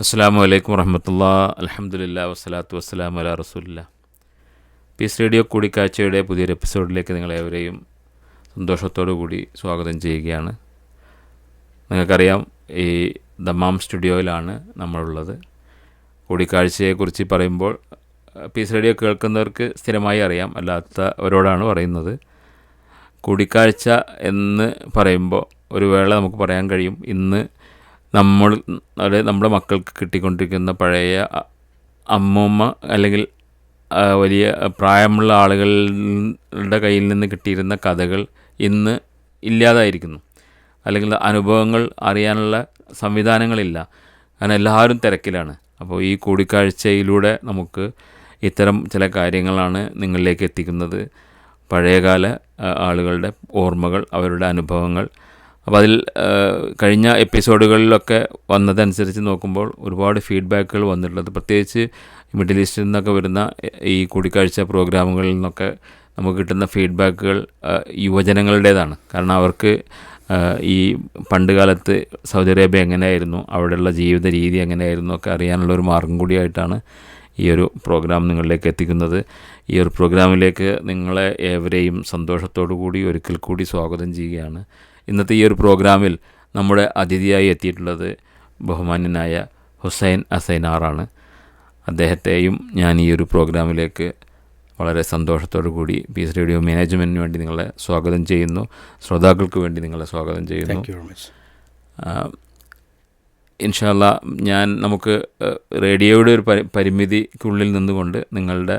അസ്സാം വലൈക്കും വറഹമത്തുള്ളാഹി അൽഹംദുലില്ലാഹി വസ്സലാത്തു വസ്സലാമു അലാ റസൂലില്ലാഹ്. പീസ് റേഡിയോ കൂടിക്കാഴ്ചയുടെ പുതിയൊരു എപ്പിസോഡിലേക്ക് നിങ്ങളേവരെയും സന്തോഷത്തോടു കൂടി സ്വാഗതം ചെയ്യുകയാണ്. നിങ്ങൾക്കറിയാം, ഈ ദമ്മാം സ്റ്റുഡിയോയിലാണ് നമ്മളുള്ളത്. കൂടിക്കാഴ്ചയെക്കുറിച്ച് പറയുമ്പോൾ പീസ് റേഡിയോ കേൾക്കുന്നവർക്ക് സ്ഥിരമായി അറിയാം, അല്ലാത്തവരോടാണ് പറയുന്നത്. കൂടിക്കാഴ്ച എന്ന് പറയുമ്പോൾ ഒരു വേള നമുക്ക് പറയാൻ കഴിയും, ഇന്ന് നമ്മുടെ മക്കൾക്ക് കിട്ടിക്കൊണ്ടിരിക്കുന്ന പഴയ അമ്മൂമ്മ അല്ലെങ്കിൽ വലിയ പ്രായമുള്ള ആളുകളുടെ കയ്യിൽ നിന്ന് കിട്ടിയിരുന്ന കഥകൾ ഇന്ന് ഇല്ലാതായിരിക്കുന്നു. അല്ലെങ്കിൽ അനുഭവങ്ങൾ അറിയാനുള്ള സംവിധാനങ്ങളില്ല, കാരണം എല്ലാവരും തിരക്കിലാണ്. അപ്പോൾ ഈ കൂടിക്കാഴ്ചയിലൂടെ നമുക്ക് ഇത്തരം ചില കാര്യങ്ങളാണ് നിങ്ങളിലേക്ക് എത്തിക്കുന്നത്. പഴയകാല ആളുകളുടെ ഓർമ്മകൾ, അവരുടെ അനുഭവങ്ങൾ. അപ്പോൾ അതിൽ കഴിഞ്ഞ എപ്പിസോഡുകളിലൊക്കെ വന്നതനുസരിച്ച് നോക്കുമ്പോൾ ഒരുപാട് ഫീഡ്ബാക്കുകൾ വന്നിട്ടുള്ളത്, പ്രത്യേകിച്ച് മിഡിൽ ഈസ്റ്റിൽ നിന്നൊക്കെ വരുന്ന ഈ കൂടിക്കാഴ്ച പ്രോഗ്രാമുകളിൽ നിന്നൊക്കെ നമുക്ക് കിട്ടുന്ന ഫീഡ്ബാക്കുകൾ യുവജനങ്ങളുടേതാണ്. കാരണം അവർക്ക് ഈ പണ്ട് കാലത്ത് സൗദി അറേബ്യ എങ്ങനെയായിരുന്നു, അവിടെയുള്ള ജീവിത രീതി എങ്ങനെയായിരുന്നു ഒക്കെ അറിയാനുള്ളൊരു മാർഗം കൂടിയായിട്ടാണ് ഈ ഒരു പ്രോഗ്രാം നിങ്ങളിലേക്ക് എത്തിക്കുന്നത്. ഈ ഒരു പ്രോഗ്രാമിലേക്ക് നിങ്ങളെ ഏവരെയും സന്തോഷത്തോടു കൂടി ഒരിക്കൽ കൂടി സ്വാഗതം ചെയ്യുകയാണ്. ഇന്നത്തെ ഈ ഒരു പ്രോഗ്രാമിൽ നമ്മുടെ അതിഥിയായി എത്തിയിട്ടുള്ളത് ബഹുമാന്യനായ ഹുസൈൻ അസൈനാറാണ്. അദ്ദേഹത്തെയും ഞാൻ ഈ ഒരു പ്രോഗ്രാമിലേക്ക് വളരെ സന്തോഷത്തോടു കൂടി പീസ് റേഡിയോ മാനേജ്മെൻറ്റിന് വേണ്ടി നിങ്ങളെ സ്വാഗതം ചെയ്യുന്നു, ശ്രോതാക്കൾക്ക് വേണ്ടി നിങ്ങളെ സ്വാഗതം ചെയ്യുന്നു. ഇൻഷാ അല്ലാഹ് നമുക്ക് റേഡിയോയുടെ ഒരു പരിമിതിക്കുള്ളിൽ നിന്നുകൊണ്ട് നിങ്ങളുടെ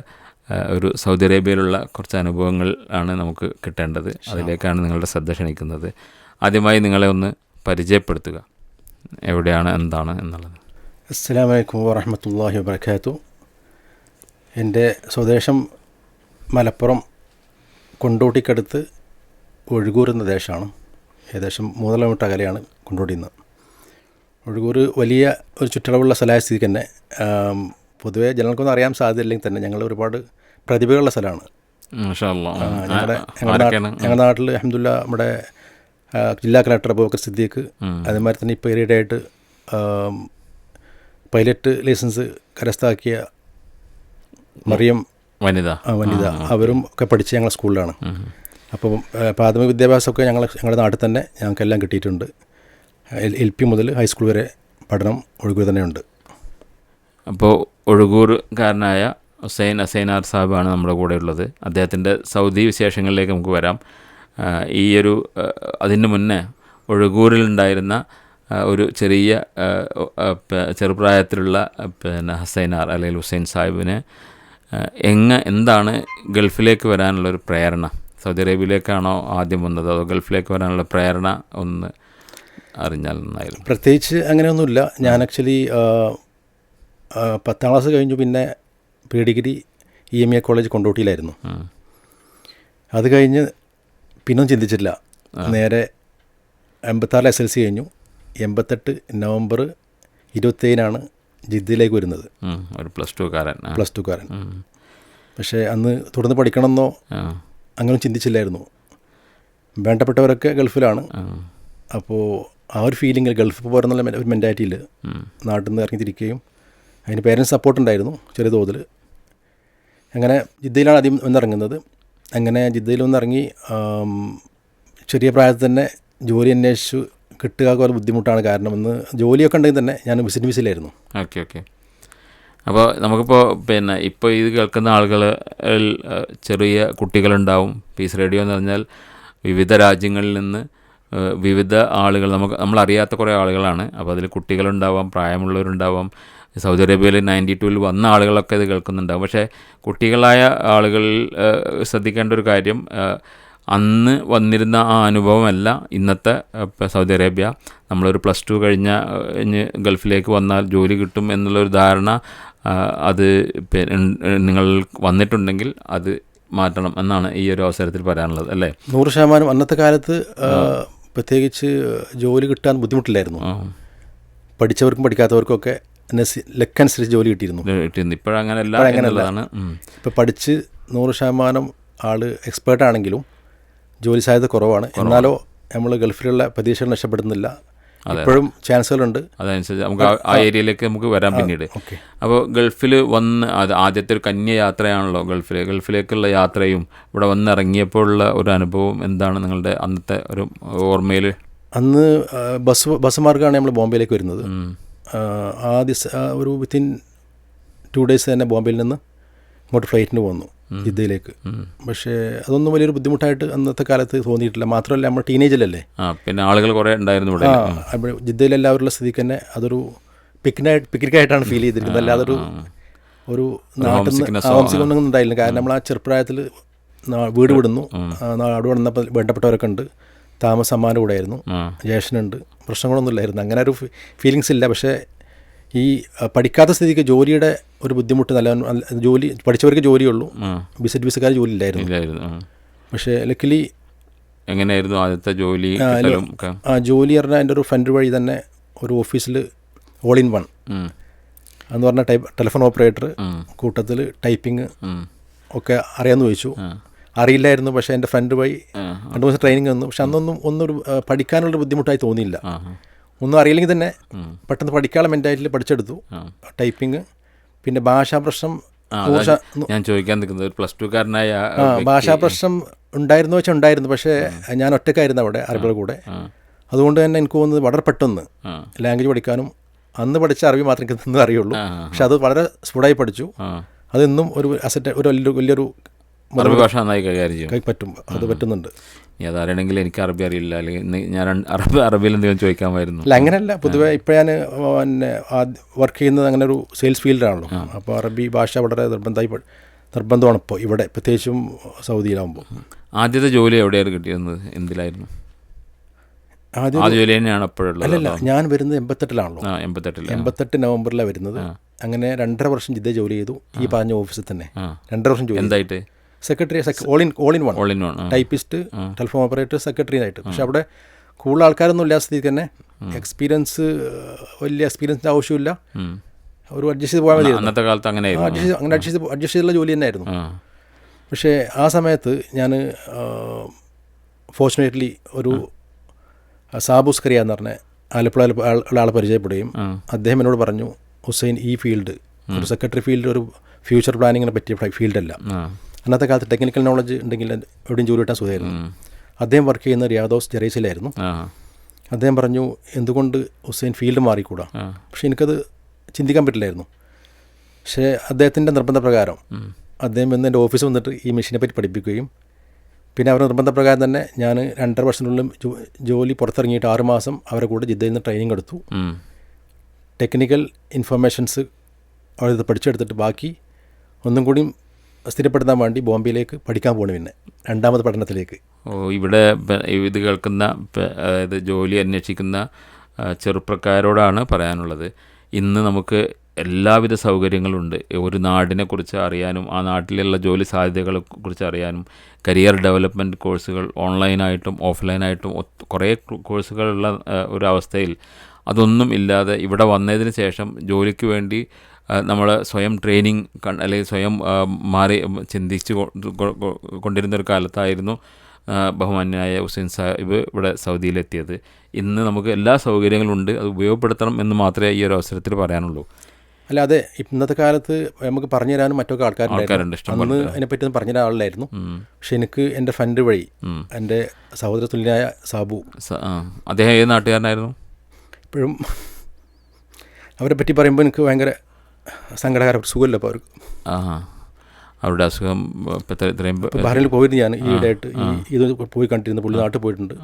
ഒരു സൗദി അറേബ്യയിലുള്ള കുറച്ച് അനുഭവങ്ങൾ ആണ് നമുക്ക് കിട്ടേണ്ടത്. അതിലേക്കാണ് നിങ്ങളുടെ ശ്രദ്ധ ക്ഷണിക്കുന്നത്. ആദ്യമായി നിങ്ങളെ ഒന്ന് പരിചയപ്പെടുത്തുക, എവിടെയാണ്, എന്താണ് എന്നുള്ളത്. അസ്സലാമു അലൈക്കും വറഹ്മത്തുള്ളാഹി വബറകാതുഹു. എൻ്റെ സ്വദേശം മലപ്പുറം കൊണ്ടോട്ടിക്കടുത്ത് ഒഴുകൂർ എന്ന ദേശമാണ്. ഏകദേശം 3 കിലോമീറ്റർ അകലെയാണ് കൊണ്ടോട്ടിയിൽ നിന്ന്. ഒഴുകൂർ വലിയ ഒരു ചുറ്റളവുള്ള സ്ഥലമായ സ്ഥിതിക്ക് തന്നെ പൊതുവേ ജനങ്ങൾക്കൊന്നും അറിയാൻ സാധ്യതയില്ലെങ്കിൽ തന്നെ ഞങ്ങൾ ഒരുപാട് പ്രതിഭകളുള്ള സ്ഥലമാണ്. ഞങ്ങളുടെ നാട്ടിൽ അൽഹംദുലില്ലാഹ് നമ്മുടെ ജില്ലാ കളക്ടർ അബൂബക്കർ സിദ്ദീഖ്, അതേമാതിരി തന്നെ ഇപ്പോൾ ഈയിടെയായിട്ട് പൈലറ്റ് ലൈസൻസ് കരസ്ഥമാക്കിയ മറിയം വനിത, അവരും ഒക്കെ പഠിച്ച് ഞങ്ങളുടെ സ്കൂളിലാണ്. അപ്പോൾ പ്രാഥമിക വിദ്യാഭ്യാസമൊക്കെ ഞങ്ങളുടെ നാട്ടിൽ തന്നെ ഞങ്ങൾക്കെല്ലാം കിട്ടിയിട്ടുണ്ട്. LP മുതൽ ഹൈസ്കൂൾ വരെ പഠനം ഒഴുകൂർ തന്നെയുണ്ട്. അപ്പോൾ ഒഴുകൂർക്കാരനായ ഹുസൈൻ അസൈനാർ സാഹിബാണ് നമ്മുടെ കൂടെ ഉള്ളത്. അദ്ദേഹത്തിൻ്റെ സൗദി വിശേഷങ്ങളിലേക്ക് നമുക്ക് വരാം. ഈ ഒരു അതിന് മുന്നേ ഒഴുകൂരിലുണ്ടായിരുന്ന ഒരു ചെറുപ്രായത്തിലുള്ള ഹസൈനാർ അല്ലെങ്കിൽ ഹുസൈൻ സാഹിബിന് എന്താണ് ഗൾഫിലേക്ക് വരാനുള്ളൊരു പ്രേരണ? സൗദി അറേബ്യയിലേക്കാണോ ആദ്യം വന്നത്, അതോ ഗൾഫിലേക്ക് വരാനുള്ള പ്രേരണ ഒന്ന് അറിഞ്ഞാൽ നന്നായിരുന്നു. പ്രത്യേകിച്ച് അങ്ങനെയൊന്നുമില്ല. ഞാൻ ആക്ച്വലി 10ാം ക്ലാസ് കഴിഞ്ഞു, പിന്നെ പ്രീ-ഡിഗ്രി EMA കോളേജ് കൊണ്ടോട്ടിയിലായിരുന്നു. അത് കഴിഞ്ഞ് പിന്നൊന്നും ചിന്തിച്ചില്ല. നേരെ 86 SLC കഴിഞ്ഞു. 88 നവംബർ 27 ജിദ്ദയിലേക്ക് വരുന്നത്. ഒരു പ്ലസ് ടു കാരൻ. പക്ഷേ അന്ന് തുടർന്ന് പഠിക്കണമെന്നോ അങ്ങനെ ചിന്തിച്ചില്ലായിരുന്നു. വേണ്ടപ്പെട്ടവരൊക്കെ ഗൾഫിലാണ്. അപ്പോൾ ആ ഒരു ഫീലിങ്ങിൽ ഗൾഫ് പോരെന്നുള്ള ഒരു മെൻറ്റാലിറ്റിയിൽ നാട്ടിൽ നിന്ന് ഇറങ്ങി തിരിക്കുകയും അതിന് പേരൻസ് സപ്പോർട്ട് ഉണ്ടായിരുന്നു ചെറിയ തോതിൽ. അങ്ങനെ ജിദ്ദയിലാണ് ആദ്യം വന്നിറങ്ങുന്നത്. അങ്ങനെ ജിദ്ദയിൽ വന്നിറങ്ങി ചെറിയ പ്രായത്തിൽ തന്നെ ജോലി അന്വേഷിച്ചു കിട്ടുക പോലെ ബുദ്ധിമുട്ടാണ്. കാരണം ഇന്ന് ജോലിയൊക്കെ ഉണ്ടെങ്കിൽ തന്നെ ഞാൻ വിസിറ്റ് വിസിലായിരുന്നു. ഓക്കെ. അപ്പോൾ നമുക്കിപ്പോൾ ഇപ്പോൾ ഇത് കേൾക്കുന്ന ആളുകൾ ചെറിയ കുട്ടികളുണ്ടാവും. പീസ് റേഡിയോ എന്ന് പറഞ്ഞാൽ വിവിധ രാജ്യങ്ങളിൽ നിന്ന് വിവിധ ആളുകൾ, നമ്മളറിയാത്ത കുറേ ആളുകളാണ്. അപ്പോൾ അതിൽ കുട്ടികളുണ്ടാവാം, പ്രായമുള്ളവരുണ്ടാവാം. സൗദി അറേബ്യയിൽ 92 വന്ന ആളുകളൊക്കെ ഇത് കേൾക്കുന്നുണ്ടാവും. പക്ഷേ കുട്ടികളായ ആളുകൾ ശ്രദ്ധിക്കേണ്ട ഒരു കാര്യം, അന്ന് വന്നിരുന്ന ആ അനുഭവമല്ല ഇന്നത്തെ സൗദി അറേബ്യ. നമ്മളൊരു പ്ലസ് ടു കഴിഞ്ഞ് ഗൾഫിലേക്ക് വന്നാൽ ജോലി കിട്ടും എന്നുള്ളൊരു ധാരണ, അത് നിങ്ങൾ വന്നിട്ടുണ്ടെങ്കിൽ അത് മാറ്റണം എന്നാണ് ഈ ഒരു അവസരത്തിൽ പറയാനുള്ളത്, അല്ലേ? 100% അന്നത്തെ കാലത്ത് പ്രത്യേകിച്ച് ജോലി കിട്ടാൻ ബുദ്ധിമുട്ടില്ലായിരുന്നു. പഠിച്ചവർക്കും പഠിക്കാത്തവർക്കൊക്കെ ലക്കനുസരിച്ച് ജോലി കിട്ടിയിരുന്നു. ഇപ്പോഴങ്ങനെയല്ല. ഇപ്പോൾ പഠിച്ച് 100% ആൾ എക്സ്പേർട്ടാണെങ്കിലും ജോലി സാധ്യത കുറവാണ്. എന്നാലോ നമ്മൾ ഗൾഫിലുള്ള പ്രതീക്ഷകൾ നഷ്ടപ്പെടുന്നില്ല. ഇപ്പോഴും ചാൻസുകളുണ്ട്. അതനുസരിച്ച് നമുക്ക് ആ ഏരിയയിലേക്ക് നമുക്ക് വരാം പിന്നീട്. ഓക്കെ. അപ്പോൾ ഗൾഫിൽ വന്ന് അത് ആദ്യത്തെ ഒരു കന്യ യാത്രയാണല്ലോ ഗൾഫിലേക്കുള്ള യാത്രയും ഇവിടെ വന്നിറങ്ങിയപ്പോഴുള്ള ഒരു അനുഭവം എന്താണ് നിങ്ങളുടെ അന്നത്തെ ഒരു ഓർമ്മയിൽ? അന്ന് ബസ് മാർഗ്ഗമാണ് നമ്മൾ ബോംബെയിലേക്ക് വരുന്നത്. ആദ്യ ഒരു വിത്തിൻ 2 days തന്നെ ബോംബെയിൽ നിന്ന് ഇങ്ങോട്ട് ഫ്ലൈറ്റിന് പോന്നു ജിദ്ദയിലേക്ക്. പക്ഷേ അതൊന്നും വലിയൊരു ബുദ്ധിമുട്ടായിട്ട് അന്നത്തെ കാലത്ത് തോന്നിയിട്ടില്ല. മാത്രമല്ല നമ്മൾ ടീനേജിലല്ലേ, പിന്നെ ആളുകൾ കുറേ ഉണ്ടായിരുന്നു ഇവിടെ. ജിദ്ദയിലെല്ലാവരുള്ള സ്ഥിതിക്ക് തന്നെ അതൊരു പിക്നിക്കായിട്ടാണ് ഫീൽ ചെയ്തിരിക്കുന്നത്. അല്ലാതെ ഒരു നാട്ടിൽ നിന്ന് താമസിക്കൊന്നും ഉണ്ടായില്ല. കാരണം നമ്മൾ ആ ചെറുപ്രായത്തിൽ വീട് വിടുന്നു, നാട് വന്നപ്പോൾ വേണ്ടപ്പെട്ടവരൊക്കെ ഉണ്ട്, താമസം അമ്മാൻ്റെ കൂടെ ആയിരുന്നു, ജ്യേഷ്ഠനുണ്ട്, പ്രശ്നങ്ങളൊന്നും ഇല്ലായിരുന്നു, അങ്ങനെ ഒരു ഫീലിങ്സ് ഇല്ല. പക്ഷേ ഈ പഠിക്കാത്ത സ്ഥിതിക്ക് ജോലിയുടെ ഒരു ബുദ്ധിമുട്ട്, നല്ല ജോലി പഠിച്ചവർക്ക് ജോലിയുള്ളൂ, ബിസിനസ്സുകാർ ജോലി ഇല്ലായിരുന്നു. പക്ഷേ ലക്കിലി എങ്ങനെയായിരുന്നു ആദ്യത്തെ ജോലി? ജോലി പറഞ്ഞാൽ എൻ്റെ ഒരു ഫ്രണ്ട് വഴി തന്നെ ഒരു ഓഫീസിൽ ഓൾ ഇൻ വൺ എന്ന് പറഞ്ഞ ടെലിഫോൺ ഓപ്പറേറ്റർ, കൂട്ടത്തിൽ ടൈപ്പിംഗ് ഒക്കെ അറിയാമെന്ന് ചോദിച്ചു. അറിയില്ലായിരുന്നു. പക്ഷേ എൻ്റെ ഫ്രണ്ട് വഴി 2 ദിവസം ട്രെയിനിങ് വന്നു. പക്ഷെ അന്നൊന്നും ഒന്നൊരു പഠിക്കാനുള്ളൊരു ബുദ്ധിമുട്ടായി തോന്നിയില്ല. ഒന്നും അറിയില്ലെങ്കിൽ തന്നെ പെട്ടെന്ന് പഠിക്കാനുള്ള മെൻറ്റാലിറ്റിയിൽ പഠിച്ചെടുത്തു. ടൈപ്പിംഗ്, പിന്നെ ഭാഷാ പ്രശ്നം. ഞാൻ ചോദിക്കാൻ നിൽക്കുന്നത് +2കാരനായ ഭാഷാ പ്രശ്നം ഉണ്ടായിരുന്നു വെച്ചാൽ ഉണ്ടായിരുന്നു. പക്ഷേ ഞാൻ ഒറ്റക്കായിരുന്നു അവിടെ അറബികളുടെ കൂടെ. അതുകൊണ്ട് തന്നെ എനിക്ക് തോന്നുന്നത് വളരെ പെട്ടെന്ന് ലാംഗ്വേജ് പഠിക്കാനും, അന്ന് പഠിച്ച അറബി മാത്രമേ എനിക്ക് ഇന്ന് അറിയുള്ളൂ. പക്ഷെ അത് വളരെ സ്ഫുടായി പഠിച്ചു. അതെന്നും ഒരു അസറ്റ്, ഒരു വലിയൊരു അറബി ഭാഷ നന്നായി കൈകാര്യം ചെയ്യും പറ്റും. അത് പറ്റുന്നുണ്ട്. അതാണെങ്കിൽ എനിക്ക് അറബി അറിയില്ല, അല്ലെങ്കിൽ ഞാൻ അറബിയിൽ എന്തെങ്കിലും ചോദിക്കാമായിരുന്നു. അല്ല, അങ്ങനെയല്ല. പൊതുവേ ഇപ്പോൾ ഞാൻ പിന്നെ വർക്ക് ചെയ്യുന്നത് അങ്ങനെ ഒരു സെയിൽസ് ഫീൽഡാണല്ലോ. അപ്പോൾ അറബി ഭാഷ വളരെ നിർബന്ധമാണ് ഇപ്പോൾ ഇവിടെ, പ്രത്യേകിച്ചും സൗദിയിലാകുമ്പോൾ. ആദ്യത്തെ ജോലി എവിടെയായിരുന്നു കിട്ടിയിരുന്നത്? എന്തിലായിരുന്നു ആദ്യ ജോലി തന്നെയാണ് അപ്പോഴുള്ളത്? അല്ലല്ല, ഞാൻ വരുന്നത് 88-ലാണല്ലോ. 88 നവംബറിലാണ് വരുന്നത്. അങ്ങനെ 2.5 വർഷം ജിദ്ദ ജോലി ചെയ്തു, ഈ പറഞ്ഞ ഓഫീസിൽ തന്നെ 2.5 വർഷം ജോലി. എന്തായിട്ട്? Secretary, all in one, typist, telephone operator, secretary ആയിട്ട്. പക്ഷെ അവിടെ കൂടുതൽ ആൾക്കാരൊന്നും ഇല്ലാത്ത സ്ഥിതിക്ക് തന്നെ വലിയ എക്സ്പീരിയൻസിൻ്റെ ആവശ്യമില്ല, ഒരു അഡ്ജസ്റ്റ് ചെയ്ത് പോയാൽ മതി. അന്നത്തെ കാലത്ത് അങ്ങനെ അഡ്ജസ്റ്റ് ചെയ്തുള്ള ജോലി തന്നെയായിരുന്നു. പക്ഷേ ആ സമയത്ത് ഞാൻ ഫോർച്ചുനേറ്റ്ലി ഒരു സാബുസ്കറിയ എന്ന് പറഞ്ഞ ആലപ്പുഴ ഉള്ള ആളെ പരിചയപ്പെടുകയും അദ്ദേഹം എന്നോട് പറഞ്ഞു, ഹുസൈൻ, ഈ ഫീൽഡ് ഒരു സെക്രട്ടറി ഫീൽഡ് ഒരു ഫ്യൂച്ചർ പ്ലാനിങ്ങിനെ പറ്റിയ ഫീൽഡല്ല. അന്നത്തെ കാലത്ത് ടെക്നിക്കൽ നോളജ് ഉണ്ടെങ്കിൽ എവിടെയും ജോലി കിട്ടാൻ സുഖമായിരുന്നു. അദ്ദേഹം വർക്ക് ചെയ്യുന്ന റിയാദോസ് ജെറൈസിലായിരുന്നു. അദ്ദേഹം പറഞ്ഞു, എന്തുകൊണ്ട് ഹുസൈൻ ഫീൽഡ് മാറിക്കൂടാ? പക്ഷെ എനിക്കത് ചിന്തിക്കാൻ പറ്റില്ലായിരുന്നു. പക്ഷേ അദ്ദേഹത്തിൻ്റെ നിർബന്ധപ്രകാരം അദ്ദേഹം വന്ന് എൻ്റെ ഓഫീസിൽ വന്നിട്ട് ഈ മെഷീനെ പറ്റി പഠിപ്പിക്കുകയും, പിന്നെ അവരുടെ നിർബന്ധപ്രകാരം തന്നെ ഞാൻ 2.5 വർഷത്തിനുള്ളിൽ ജോലി പുറത്തിറങ്ങിയിട്ട് 6 മാസം അവരെ കൂടെ ജിദ്ദയിൽ നിന്ന് ട്രെയിനിങ് എടുത്തു. ടെക്നിക്കൽ ഇൻഫർമേഷൻസ് അവിടെ പഠിച്ചെടുത്തിട്ട് ബാക്കി ഒന്നും കൂടി സ്ഥിരപ്പെടുത്താൻ വേണ്ടി ബോംബെയിലേക്ക് പഠിക്കാൻ പോകണം, പിന്നെ 2ാമത് പഠനത്തിലേക്ക്. ഇവിടെ ഇത് കേൾക്കുന്ന, അതായത് ജോലി അന്വേഷിക്കുന്ന ചെറുപ്പക്കാരോടാണ് പറയാനുള്ളത്, ഇന്ന് നമുക്ക് എല്ലാവിധ സൗകര്യങ്ങളുണ്ട്. ഒരു നാടിനെക്കുറിച്ച് അറിയാനും ആ നാട്ടിലുള്ള ജോലി സാധ്യതകളെ കുറിച്ച് അറിയാനും കരിയർ ഡെവലപ്മെൻറ്റ് കോഴ്സുകൾ ഓൺലൈനായിട്ടും ഓഫ്ലൈനായിട്ടും കുറേ കോഴ്സുകളുള്ള ഒരു അവസ്ഥയിൽ അതൊന്നും ഇല്ലാതെ ഇവിടെ വന്നതിന് ശേഷം ജോലിക്ക് വേണ്ടി നമ്മൾ സ്വയം ട്രെയിനിങ് അല്ലെങ്കിൽ സ്വയം മാറി ചിന്തിച്ച് കൊണ്ടിരുന്നൊരു കാലത്തായിരുന്നു ബഹുമാന്യനായ ഹുസൈൻ സാഹിബ് ഇവിടെ സൗദിയിലെത്തിയത്. ഇന്ന് നമുക്ക് എല്ലാ സൗകര്യങ്ങളുണ്ട്, അത് ഉപയോഗപ്പെടുത്തണം എന്ന് മാത്രമേ ഈ ഒരു അവസരത്തിൽ പറയാനുള്ളൂ. അല്ലാതെ ഇന്നത്തെ കാലത്ത് നമുക്ക് പറഞ്ഞു തരാനും മറ്റൊക്കെ ആൾക്കാരുണ്ട്. അന്ന് അതിനെപ്പറ്റി ഒന്നും പറഞ്ഞു തരാൻ ആളില്ലായിരുന്നു. പക്ഷെ എനിക്ക് എൻ്റെ ഫ്രണ്ട് വഴി എൻ്റെ സഹോദര തുല്യനായ സാബു, അദ്ദേഹം ഏത് നാട്ടുകാരനായിരുന്നു? ഇപ്പോഴും അവരെ പറ്റി പറയുമ്പോൾ എനിക്ക് ഭയങ്കര സങ്കടകര, സുഖമില്ല ഇപ്പോൾ അവർക്ക്. അവരുടെ അസുഖം ബഹ്റൈനിൽ പോയിരുന്നു ഞാൻ ഈയിടെയായിട്ട്. ഇത് പോയി കണ്ടിരുന്നു, പുള്ളി നാട്ടിൽ പോയിട്ടുണ്ട്.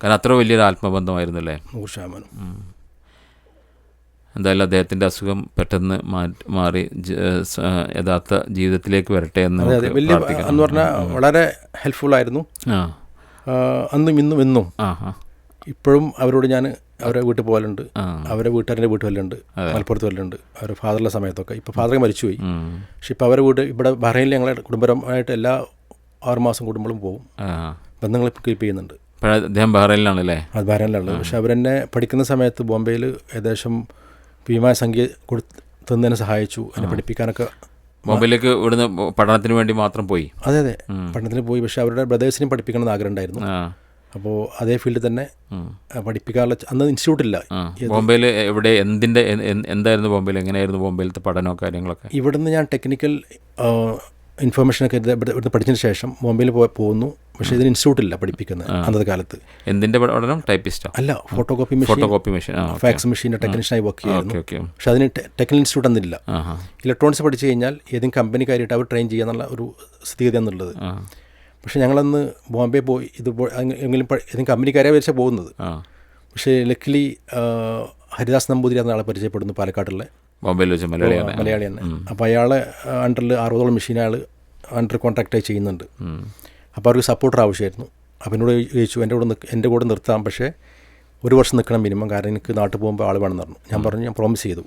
കാരണം അത്ര വലിയൊരു ആത്മബന്ധമായിരുന്നു അല്ലേ? 100%. എന്തായാലും അദ്ദേഹത്തിൻ്റെ അസുഖം പെട്ടെന്ന് മാറി യഥാർത്ഥ ജീവിതത്തിലേക്ക് വരട്ടെ എന്ന് വലിയ എന്ന് പറഞ്ഞാൽ വളരെ ഹെൽപ്ഫുള്ളായിരുന്നു അന്നും ഇന്നും എന്നും. ഇപ്പോഴും അവരോട് ഞാൻ അവരെ വീട്ടിൽ പോകലുണ്ട്, അവരെ വീട്ടുകാരുടെ വീട്ടിൽ വല്ലുണ്ട്, മലപ്പുറത്ത് വല്ലുണ്ട്, അവരുടെ ഫാദറുള്ള സമയത്തൊക്കെ. ഇപ്പോൾ ഫാദർ മരിച്ചുപോയി. പക്ഷെ ഇപ്പോൾ അവരെ വീട് ഇവിടെ ബഹ്റൈനിൽ ഞങ്ങളെ കുടുംബപരമായിട്ട് എല്ലാ 6 മാസം കൂടുമ്പോഴും പോകും, ബന്ധങ്ങൾ കീപ്പ് ചെയ്യുന്നുണ്ട്. അദ്ദേഹം ബഹ്റൈനിലാണല്ലേ? അത് ബഹ്റൈനിലുള്ളത്. പക്ഷെ അവരെന്നെ പഠിക്കുന്ന സമയത്ത് ബോംബെയിൽ ഏകദേശം ഭീമായ സംഖ്യ തന്നതിനെ സഹായിച്ചു, എന്നെ പഠിപ്പിക്കാനൊക്കെ. ബോംബെയിലേക്ക് ഇവിടുന്ന് പഠനത്തിന് വേണ്ടി മാത്രം പോയി? അതെ, പഠനത്തിന് പോയി. പക്ഷെ അവരുടെ ബ്രദേഴ്സിനെയും പഠിപ്പിക്കണം എന്ന് ആഗ്രഹം ഉണ്ടായിരുന്നു. അപ്പോൾ അതേ ഫീൽഡിൽ തന്നെ പഠിപ്പിക്കാനുള്ള അന്ന് ഇൻസ്റ്റിറ്റ്യൂട്ടില്ല. ബോംബെയിൽ എവിടെ എന്തായിരുന്നു ബോംബെയിൽ, എങ്ങനെയായിരുന്നു ബോംബെയിലത്തെ പഠനമോ കാര്യങ്ങളൊക്കെ? ഇവിടുന്ന് ഞാൻ ടെക്നിക്കൽ ഇൻഫർമേഷനൊക്കെ ഇവിടുന്ന് പഠിച്ചതിന് ശേഷം ബോംബെയിൽ പോകുന്നു. പക്ഷേ ഇതിന് ഇൻസ്റ്റിറ്റ്യൂട്ടില്ല പഠിപ്പിക്കുന്നത് അന്നത്തെ കാലത്ത്. എന്തിൻ്റെ പഠനം? ടൈപ്പിസ്റ്റോ? അല്ല, ഫോട്ടോകോപ്പി മെഷീൻ, ഫാക്സ് മെഷീൻ്റെ ടെക്നീഷ്യനായി വർക്ക് ചെയ്യുന്നു. പക്ഷേ അതിന് ടെക്നിക്കൽ ഇൻസ്റ്റിറ്റ്യൂട്ട് എന്നില്ല. ഇലക്ട്രോണിക്സ് പഠിച്ചു കഴിഞ്ഞാൽ ഏതെങ്കിലും കമ്പനി കാര്യമായിട്ട് അവർ ട്രെയിൻ ചെയ്യാന്നുള്ള ഒരു സ്ഥിതി എന്നുള്ളത്. പക്ഷേ ഞങ്ങളന്ന് ബോംബെ പോയി എങ്കിലും ഏതെങ്കിലും കമ്പനിക്കാരെ വെച്ചാൽ പോകുന്നത്. പക്ഷേ ലക്കിലി ഹരിദാസ് നമ്പൂതിരി എന്ന ആളെ പരിചയപ്പെടുന്നു, പാലക്കാട്ടുള്ള ബോംബെയിൽ വെച്ച് മലയാളി തന്നെ. അപ്പോൾ അയാളെ അണ്ടറിൽ 60ഓളം മെഷീൻ അയാൾ അണ്ടർ കോൺട്രാക്റ്റായി ചെയ്യുന്നുണ്ട്. അപ്പോൾ അവർക്ക് സപ്പോർട്ടർ ആവശ്യമായിരുന്നു. അപ്പോൾ എന്നോട് ചോദിച്ചു എൻ്റെ കൂടെ നിർത്താം, പക്ഷേ 1 വർഷം നിൽക്കണം മിനിമം, കാരണം എനിക്ക് നാട്ടിൽ പോകുമ്പോൾ ആൾ വേണമെന്ന് പറഞ്ഞു. ഞാൻ പറഞ്ഞു, ഞാൻ പ്രോമിസ് ചെയ്തു.